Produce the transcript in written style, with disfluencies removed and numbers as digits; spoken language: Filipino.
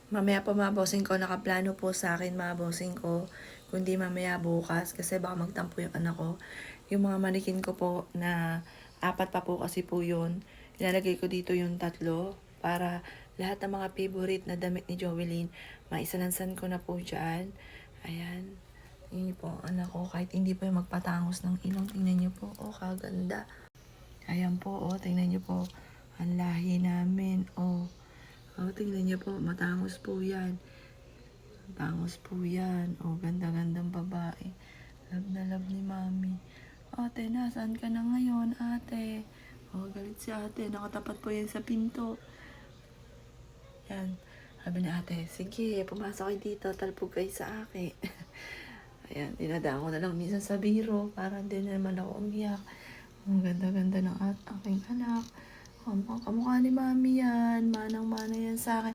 Mamaya po mga bossing ko, nakaplano po sa akin mga bossing ko. Kundi mamaya bukas kasi baka magtampo yung anak ko. Yung mga manikin ko po na 4 pa po kasi po yun. Ilalagay ko dito yung 3 para lahat ng mga favorite na damit ni Jovelyn, maisalansan ko na po dyan. Ayan. Yun po, anak ko, kahit hindi po yung magpatangos ng ilong, tingnan niyo po, oh, kaganda. Ayan po, oh, tingnan niyo po, ang lahi namin, oh. Oh, tingnan niyo po, matangos po yan. Matangos po yan. Oh, ganda-gandang babae. Love na love ni mami. Ate, nasaan ka na ngayon, ate? Oh, galit si ate. Nakatapat po yan sa pinto. Yan. Sabi ni ate, sige, pumasok kayo dito, talpog kayo sa akin. Ayan, dinadaan ko na lang minsan sa biro para hindi na naman ako umiyak. Ang ganda-ganda ng aking anak. Kamukha ni mami yan. Manang-mana yan sa akin.